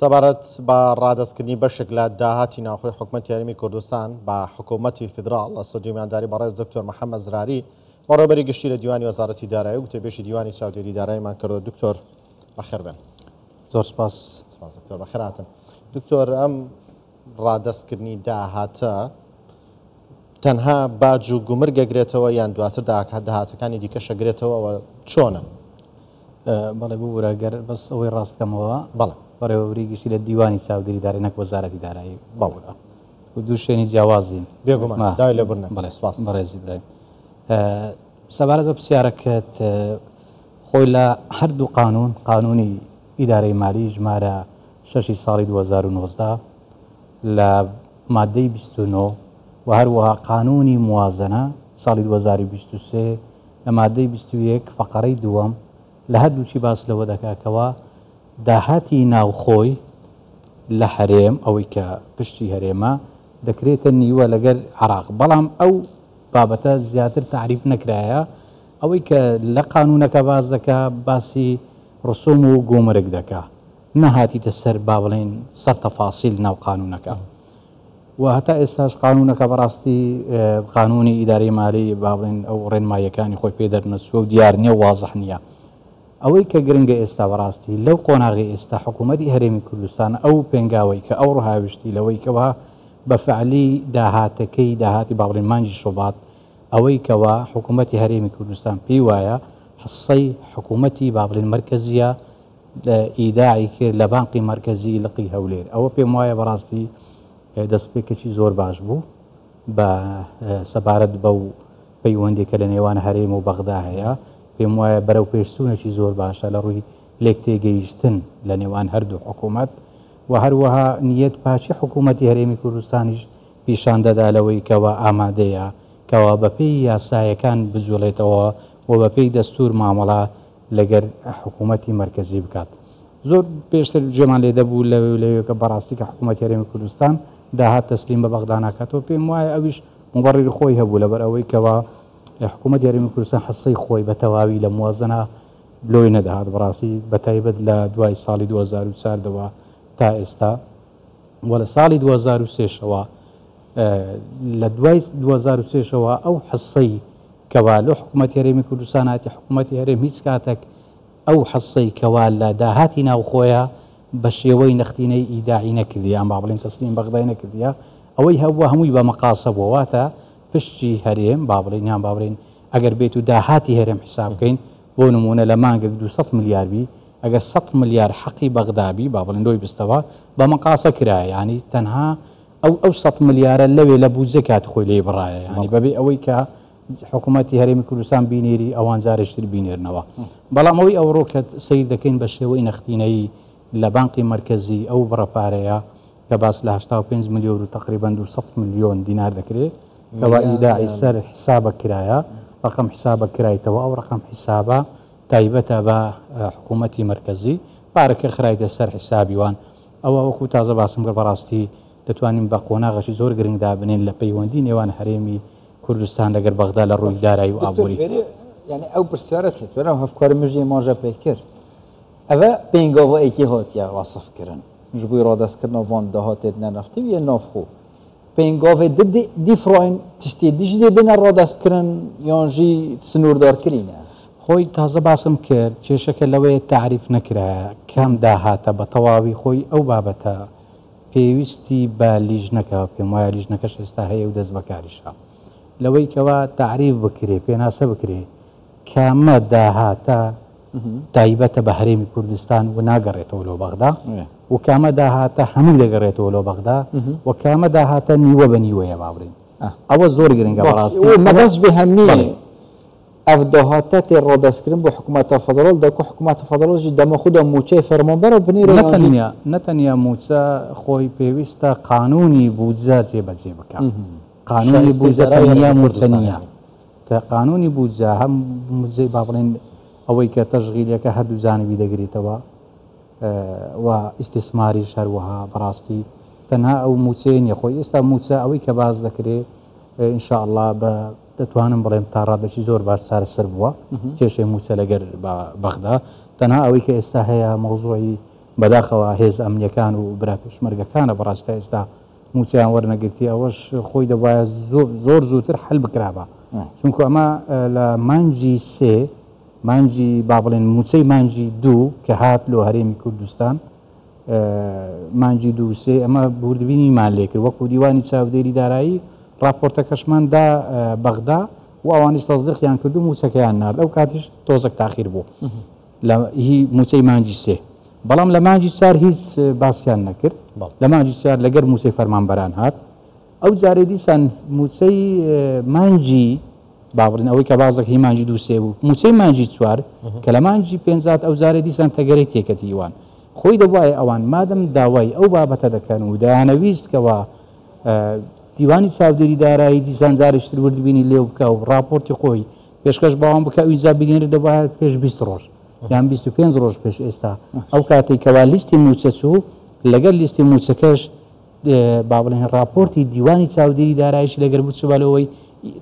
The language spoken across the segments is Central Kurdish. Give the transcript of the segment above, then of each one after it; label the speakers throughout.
Speaker 1: سەبارەت بە ڕادەستکردنی بەشێک لە داهاتی ناوخۆی حکوومەتی هەرێمی کوردستان بە حکوومەتی فیدراڵ لە سەدوی میانداری بەڕێز دکتۆر محەممەد زراری بەڕێوەبەری گشتی لە دیوانی وەزارەتی دارایی و گوتەبێژی دیوانی چاودێری داراییمان کردو. دکتۆر بەخێر بێن.
Speaker 2: زۆر سپاس.
Speaker 1: دکتۆر بەخێرهاتن. دکتۆر، ئەم ڕادەستکردنی داهاتە تەنها باج و گومرگ ئەگرێتەوە یان دواتر داهاتەکانی دیکە شەگرێتەوە چۆنە؟
Speaker 2: بەڵێ بووراگەر بەس ئەوەی ڕاستکەمەوە
Speaker 1: بەڵێ
Speaker 2: بەڕێوەبەری گشتی لە دیوانی چاودێری دارایی نەک وەزارەتی دارایی باوەڕە و دوو شوێنی جیاوازین
Speaker 1: بێگومان دای لێ برنە.
Speaker 2: بەڵێ سپاس بەڕێزی برایم. سەبارەت بە پرسیارەکەت خۆی لە هەردوو قانونی ئیدارەی مالی ژمارە 6 ساڵی 2019 لە مادەی 29 و هەروەها قانونی موازنە ساڵی 2023 لە مادەی 21 فەقەرەی دووەم لە هەردووچی باس لەوە دەکاکەوە داهاتی ناوخۆی لە هەرێم ئەوەی کە پشتی هەرێمە دەکرێتە نیوە لەگەر عراق. بەڵام ئەو بابەتە زیاتر تعریف نەکرایە. ئەوەی کە لە قانونەکە باز دەکا باسی ڕسوم و گۆمرگ دەکا، نەهاتیتە سەر با بڵێن سەر تەفاسیل ناو قانونەکە و هەتا ئێستاش قانونەکە بەڕاستی قانونی ئیدارەی مالی با بڵێن ئەو ڕێنماییەکانی خۆی پێ دەرنەچووە و دیار نییە و واضح نییە. ئەوەی کە گرنگە ئێستا بەڕاستی لەو قۆناغی ئێستا حکوومەتی هەرێمی کوردستان ئەو پێنگاوەی کە ئەو ڕەهاویشتی لەوەی کەوە بە فعلی داهاتی با بڵێن مانجی شوبات ئەوەی کەوە حکوومەتی هەرێمی کوردستان پێی وایە حسەی حکوومەتی با بڵێن مرکزیە ئیداعی کرد لە بانقی مرکزی لقی هەولێر. ئەوە پێم وایە بەڕاستی دەستپێکێکی زۆر باش بوو بە سەبارەت بەو پەیوەندێکە لە نێوان هەرێم و بەغدا هەیە. پێم وایە بەرەو پێشچوونێکی زۆر باشە لە ڕووی لێک تێگەیشتن لە نێوان هەردوو حکوومەت و هەروەها نیەت پاچی حکوومەتی هەرێمی کوردستانیش پیشان دەدا لەوەی کەوە ئامادەیە کەوا بەپێی یاسایەکان بجوڵێتەوە و بەپێی دەستور مامەڵە لەگەر حکوومەتی مرکزی بکات. زۆر پێشتر جێمان لێ دەبوو لەوەیەکە بەڕاستی کە حکوومەتی هەرێمی کوردستان داهات تەسلیم بە بەغدا ناکاتەوە. پێم وایە ئەویش مبەڕیر خۆی هەبوو لەبەر ئەوەی کەوە حکوومەتی هەرێمی کوردستان حسەی خۆی بە تەواوی لە موازنە لۆی نەدەهات بەڕاستی بەتایبەت لە دوای ساڵی 2004ەوە تا ئێستا و لە ساڵی 2023ەوە لە دوای 2023ەوە ئەو حسەی کەوا لە حکوومەتی هەرێمی کوردستان هاتی حکوومەتی هەرێم هیچ کاتێک ئەو حسەی کەوا لە داهاتی ناوخۆیە بە شێوەی نەختینەی ئیداعی نەکردی یان با بڵێن تەسلیم بەغدای نەکردیە. ئەوەی هەبووە هەمووی بە مەقاسە بووە، واتە پشتی هەرێم با بڵێن یان با بڵێن ئەگەر بێت و داهاتی هەرێم حساب بکەین بۆ نمونە لە مانگێک 200 ملیار بی ئەگەر 100 ملیار حەقی بەغدابی با بڵێن دۆی بستەوە بە مەقاسە کرایە، ینی تەنها ئەو 100 ملیارە لەوێ لە بوجە کات خۆی لێ بڕایە، ینی بەبێ ئەوەی کە حکوومەتی هەرێمی کوردستان بینێری ئەوان جارێشتر بینێرنەوە. بەڵام ئەوەی ئەو ڕۆکەت سەیر دەکەین بە شێوەی نەختینەی لە بانقی مرکزی ئەو بڕەپارەیە کە باس لە 85 ملیۆن و تقریباً 200 ملیۆن دینار دەکرێت کەوا ئیداعی سەر حسابە کرایە، ڕقم حسابە کرایتەوە. ئەو ڕقم حسابە تایبەتە بە حکوومەتی مرکزی پارەکە خرایتە سەر حسابی وان. ئەوە وەکو تازە باسم کە بەڕاستی دەتوانین بە قۆناغەشی زۆر گرنگدا بنێن لە پەیوەندی نێوان هەرێمی کوردستان لەگەر بەغدا لە ڕووی دارایی و ئابووری.
Speaker 3: یعنی ئەو پرسیارەت وەرە هەفکاری مژی ماژە پێکرد ئەوە پێنگاوەیەکی هاتیە واسفکردن ji بوی ڕادستکردنە وان داهاتێت نەنەفتویە نافخۆ پێنگاوێ دیفڕۆین تشتێ دیژ دێ بێنە ڕادستکردن یانژی سنووردارکردینە.
Speaker 2: خۆی تازە باسم کرد کێشەکە لەوەیە تعریف نەکرایە کام داهاتە بە تەواوی خۆی ئەو بابەتە پێویستی بە لیژنەکە پێم وایە لیژنەکەش ئێستا هەیە و دەست بەکاریشە لەوەی کەوا تعریف بکرێ پێناسە بکرێ کامە داهاتە تایبەتە بە هەرێمی کوردستان و ناگەڕێتەوە لۆ بەغدا و کامە داهاتە هەموو دەگەڕێتەوە لۆ بەغدا و کامە داهاتە نیوە بە نیوەیە بابڕین. ئەوە زۆر گرنگە بەڕاستی
Speaker 3: مەبەست بێ هەمووی ئەف داهاتە تێ ڕادستکردن بۆ حکوومەتە فەدراڵ دەکو حکوومەتە فەدراڵی دەمە خودە موچەی فەرمانبەرە بنێرە
Speaker 2: نەتەنیا موچە خۆی پێویستە قانونی بودجە جێبەجێ بکات. قانونی بودجە تەنیا موچە نییە، تا قانونی بودجە هەم موزەی با بڵێن ئەوەی کە تەشغیلەکە هەردوو جانبی دەگریتەوە و ئیستیسماریش هەروەها بەڕاستی تەنها ئەو موچەیە نیە. خۆی ئێستا موچە ئەوەی کە باز دەکرێت ئینشاءالله بە دەتوانم بڵێم تا ڕادێکی زۆر باش چارەسەر بووە کێشەی موچە لەگەر بەغدا. تەنها ئەوەی کە ئێستا هەیە مەوزوعی بەداخەوە هێز ئەمنیەکان و برا پێشمەرگەکانە بەڕاستە ئێستا موچیان وەرنەگرتی ئەوەش خۆی دەبایە زۆر زووتر حل بکرابە چونکە ئەمە لە مانجی سێ مانجی با بڵێن موچەی مانجی دوو کە هات لۆ هەرێمی کوردستان مانجی دوو سێ ئەمە بوردبینیمان لێکرد وەکو دیوانی چاودێری دارایی راپۆرتەکەشماندا بەغدا و ئەوانش تەزدیقیان کرد و موچەکەیان نارد ئەو کاتیش تۆزێک تاخیر بوو لە هی موچەی مانجی سێ بەڵام لە مانجی چار هیچ باسییان نەکرد لە مانجی چار لەگەر موچەی فەرمانبەران هات ئەو جارێ دیسان موچەی مانجی با بڵێن ئەوەی کە بازێک هی مانجی دوو سێ بوو موچەی مانجی چوار کە لە مانجی پێنجات ئەو جارێ دیسان تەگەرەی تێکەتی یوان خۆی دەبواە ئەوان مادەم داوای ئەو بابەتە دەکەن و دایانەویستکەوە دیوانی چاودێری دارایی دیسان جارشتر وردبینی لێو بکە و راپۆرتی خۆی پێشکەش باوان بکە ئیزا بگەێنێت دەبواە پێش 20 ڕۆژ یان 25 ڕۆژ پێش ئێستا ئەو کاتێک کەوا لیستی موچە چوو لەگەر لیستی موچەکەش با بڵێن راپۆرتی دیوانی چاودێری دارایشی لەگەر بچ بالەوەی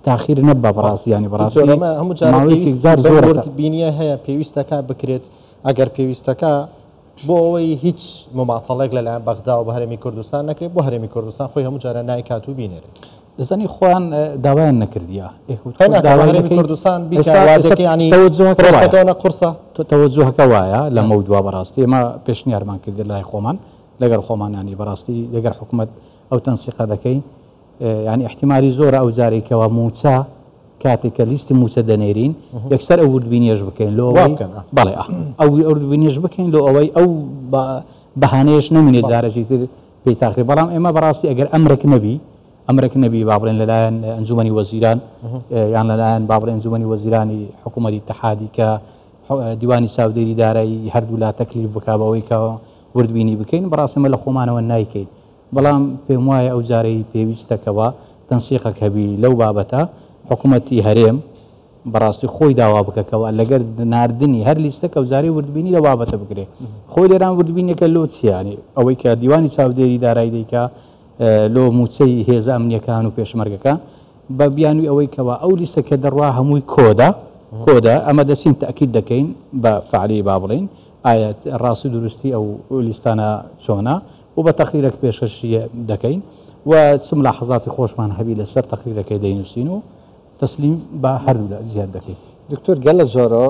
Speaker 2: تاخیر نەبە بەڕاستیانی بەڕاستی
Speaker 1: زۆر بینیە هەیە پێویستەکە بکرێت ئەگەر پێویستەکە بۆ ئەوەی هیچ مماتەڵێک لەلایەن بەغدا و بە هەرێمی کوردستان نەکرێت بۆ هەرێمی کوردستان خۆی هەموو جارە نایکات و بینێرێت
Speaker 2: دەزانی خۆیان داوایان نەکردیە
Speaker 1: هەرێمی کوردستان بیکەوادەکەیانی قورسە
Speaker 2: تەوەجوهەکە وایە لە مەودوا بەڕاستی ئێمە پێشنیارمان کرد لای خۆمان لەگەر خۆمانانی بەڕاستی لەگەر حکوومەت ئەو تەنسیقە دەکەین ینی احتیماری زۆرە ئەو جارێکەوە موچە کاتێککە لیستی موچە دەنێرین یەکسەر ئەو وردبینیەش بکەین لۆ بەڵێ ئەو وردبینیەش بکەین لۆ ئەوەی ئەو بەهانەیەش نمونێت جارێکی تر پێی تاخیر بەڵام ئێمە بەڕاستی ئەگەر ئەمرێک نەبی با بڵێن لەلایەن ئەنجومەنی وەزیران یان لەلایەن با بڵێن ئەنجومەنی وەزیرانی حکوومەتی اتحادی کە دیوانی چاودێری دارایی هەردوو لا تەکلیف بکا بەوەی کە وردبینی بکەین بەڕاستیمە لە خۆمانەوە نایکەین بەڵام پێم وایە ئەو جارەی پێویستەکەوە تەنسیقەک هەبی لەو بابەتە حکوومەتی هەرێم بەڕاستی خۆی داوا بکەکەوە لەگەر ناردنی هەر لیستەکە و زاری وردبینی لە بابەتە بکرێ خۆی لێران وردبینەکە لۆ چیانی ئەوەی کە دیوانی چاودێری دارایی دەیکا لۆ موچەی هێزە ئەمنیەکان و پێشمەرگەکان بە بیانوی ئەوەی کەەوە ئەو لیستەکە دەڕوا هەمووی کۆدا ئەمە دەچین تەکید دەکەین بە فعلی با بڵین ئایا ڕاستی دروستی ئەو لیستانە چۆنا و بە تەقریرێک پێشەشی دەکەین و چم لە حەزاتی خۆشمان هەبی لەسەر تەقریرەکەی دەینووسین و تەسلیم بە هەردوو لە زیاد دەکەین
Speaker 3: دکتۆر گەلە جارە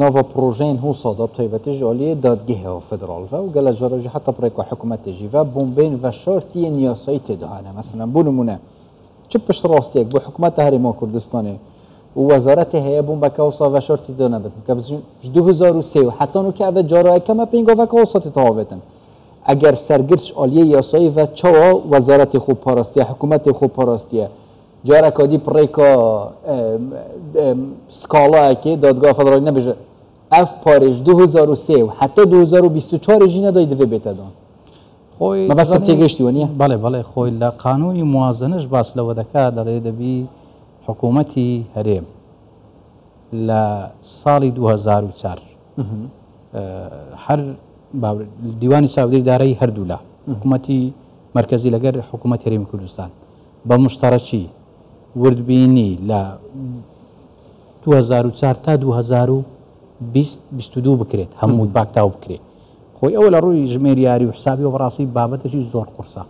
Speaker 3: ناوە پرۆژین هەو سادە تایبەتی ژالیە دادگەهەوە فدرالڤە و گەلە جارەژی حتا پڕێکە حکوومەتێژیڤە بۆمبین و شارتیە نیاسایی تێداهانە مەسەلەن بۆ نمونە چ پشت ڕاستێک بۆ حکوومەتە هەرێما کوردستانی و وەزارەتی هەیە بۆمبەکە وسا و شارتی دانەبێت کە 2003 حتا و کە ئەvە جارایەکەمە پێنگۆڤەکە وساتی تەواوێتن ئەگەر سەرگرتش ئالیە یاسایی و چاوە وەزارەتی خوب پاراستیە حکوومەتی خوب پاراستیە جارەکادی پڕێکە سکاڵایەکی دادگا فدرالی نەبێژە ئەف پارێژ 2003 و حتا 2024 ژی نەدای دەوێ بێتەدان خۆی مەبەستە تێگەشتی وە نییە
Speaker 2: بەڵێ خۆی لە قانونی موازنەش باس لەوە دەکات دەڵێ دەبی حکوومەتی هەرێم لە ساڵی 2004 هەر دیوانی چاودێری دارایی هەردوو لە حکوومەتی مرکزی لەگەر حکوومەت هەرێمی کوردستان بە مشتەرەکی وردبینی لە 2004 تا 2022 بکرێت هەموو باکتاو بکرێت خۆی ئەوە لە ڕووی ژمێریاری و حسابی و بەڕاستی بابەتەشی زۆر قورسە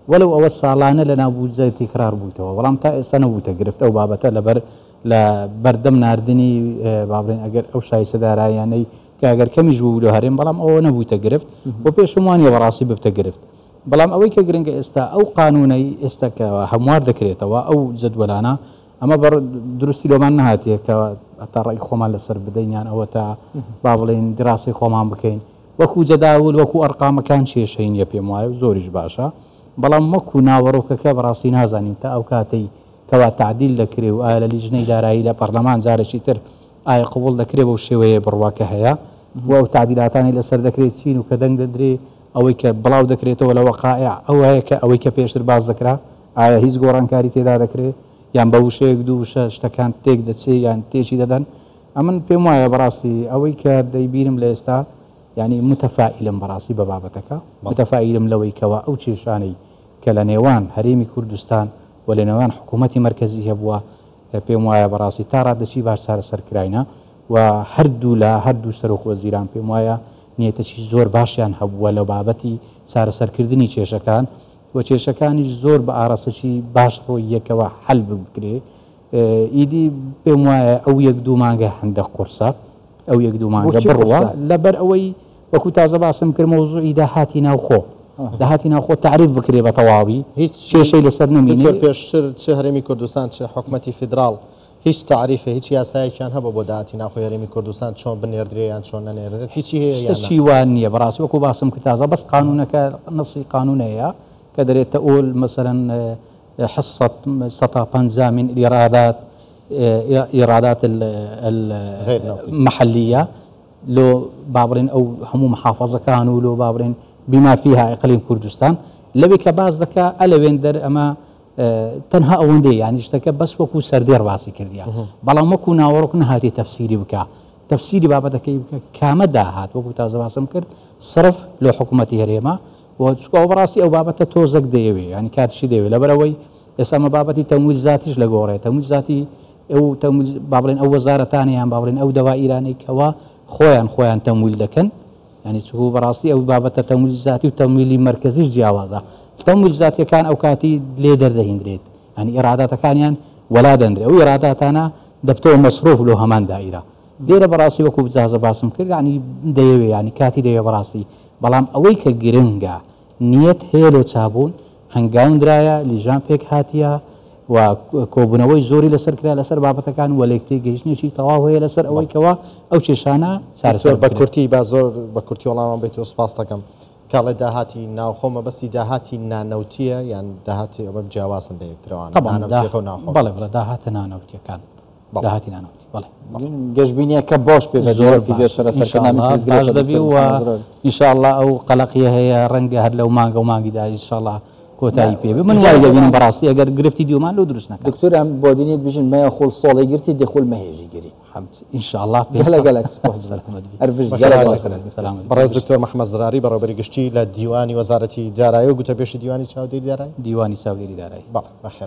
Speaker 2: وەلو ئەوە ساڵانە لە ناوبووجە تیکرار بوویتەوە بەڵام تا ئێستا نەبووتە گرفت ئەو بابەتە لە بەردەم ناردنی بابرێن ئەگەر ئەو شایسە دارایانەی کە ئەگەر کەمیش بوو لە هەرێم بەڵام ئەوە نەبووتە گرفت بۆ پێشم وانە بەڕاستی ببتە گرفت بەڵام ئەوەی کە گرنگە ئێستا ئەو قانونەی ئێستاکەوە هەموار دەکرێتەوە ئەو جدوەلانە ئەمە بەڕ دروستی لۆمان نهاتیە کە تا ڕێی خۆمان لەسەر بدەینیان ئەوە تا با بڵێن دراسی خۆمان بکەین وەکو جەداول وەکو ئەرقامەکان چێشەین یە پێم وایە زۆریش باشە بەڵام وەکو ناوەڕۆکەکە بەڕاستی نازانین تا ئەو کاتەی کەوا تعدیل دەکرێ و ئایا لە لیژنەی دارایی لە پەرلەمان جارێکی تر ئایا قبول دەکرێت بەو شێوەیە بڕواکە هەیە و ئەو تعدیلاتانی لەسەر دەکرێت چین و کە دەنگ دەدرێ ئەوەی کە بڵاو دەکرێتەوە لە وەقائع ئەو هەیە کە ئەوەی کە پێشتر باز دەکرا ئایا هیچ گۆڕانکاری تێدا دەکرێت یان بە وشەیەک دوو وشە شتەکان تێک دەچێ یان تێکی دەدەن ئەمن پێم وایە بەڕاستی ئەوەی کە دەیبینم لە ئێستا ینی متەفائلم بەڕاستی بە بابەتەکە متەفائلم لەوەی کەوە ئەو کێشانەی کە لە نێوان هەرێمی کوردستان و لە نێوان حکوومەتی مرکزی هەبووە پێم وایە بەڕاستی تا ڕادەچی باش چارەسەرکراینە و هەردوو لە هەردوو سەرۆک وەزیران پێم وایە نیەتەکی زۆر باشیان هەبووە لە بابەتی چارەسەرکردنی کێشەکان و کێشەکانیش زۆر بە ئاراستەی باش ڕۆی یەکەوە حەل بکرێ ئیدی پێم وایە ئەو یەک دوو مانگە هەندە قورسە ئەو یەک دوو مانگە بڕوە لەبەر ئەوەی وەکو تازە باسم کرد مەوزوعی داهاتی ناوخۆ داهاتی ناوخۆ تعریف بکرێ بە تەواوی
Speaker 1: هیچ
Speaker 2: کێشەی لەسەر نمینێ
Speaker 1: پێشتر چه هەرێمی کوردستان چه حکومەتی فیدراڵ هیچ تعریفە هیچ یاسایەکیان هەبە بۆ داهاتی ناوخۆی هەرێمی کوردستان چۆن بنێردرێیان چۆن نەنێردرێت هیچی هەیە
Speaker 2: چیوان نییە بەڕاستی وەکو باسم کە تازە بەس قانونەکە نەسی قانونەیە کە دەرێتە ئۆل مثلا حصة 150 من إيرادات المحلية لو بابرين أو همو محافظة كانوا لو بابرين بما فيها إقليم كردستان لبك باز ذكاء ألوين در أما تنها أوندي يعني اشتكى بس وكو سردير باسي كرديا بلا ما كنا وركنا هاتي تفسيري بكا تفسيري بابتك كامدا هات وكو تازه باسم كرد صرف لو حكومتي هريما وشكو براسي أو بابته توزق ديوي يعني كاتشي ديوي لبروي اسم بابتي تمويل ذاتيش لغوري تمويل ذاتي أو تمويل بابرين أو وزارة ثانية بابرين أو دوائراني كوا خويان تمويل دكن يعني شكو براسي أو بابته تمويل ذاتي وتمويل مركزي جوازه التمويل ذاتي كان أوقاتي ليدر دهيندريد يعني إرادات كان يعني ولا دندري أو إرادات أنا دبتو مصروف له همان دائرة دير براسي وكو بزاز باسم كر يعني ديوي يعني كاتي ديوي براسي بلام أويك جرينجا نيت هيلو تابون هنگاون درايا لجان بيك هاتيا وكوبنوي زوري لسر كرا لسر بابتا كان وليكتي جيشني شي تواو هي لسر أوي كوا أو شيشانا سار سر
Speaker 1: بكرتي بازور بكرتي والله ما بيتو سباستكم كاڵێ داهاتی ناوخۆمە بەستی داهاتی نانەوتیە یان داهاتی ئەوە جیاوازن لە یەکترەوە
Speaker 2: بەڵێ بڵێ داهاتە نانەوتیەکان داهاتی نانەوتی بڵێ
Speaker 3: گەشتبینیەکە باش پێ
Speaker 2: دەبی و ئینشاءالله ئەو قەلەقیە هەیە ڕەنگە هەر لەو مانگە و مانگیدا ئینشاءالله کۆتایی پێ من وای دەبینم بەڕاستی ئەگەر گرفتی دیومان لەو دروست نەکات
Speaker 3: دکتۆر ئەم بۆ دینیت بژن مەیە خۆڵ سۆڵی گرتی دەخۆل مەهێژی گری
Speaker 2: ئینشاءالله
Speaker 1: بەڕێز دکتۆر محەممەد زراری بەڕێوەبەری گشتی لە دیوانی وەزارەتی دارایی و گوتە پێشی دیوانی چاودێری دارایی
Speaker 2: دیوانی چاودێری دارایی
Speaker 3: بەخێر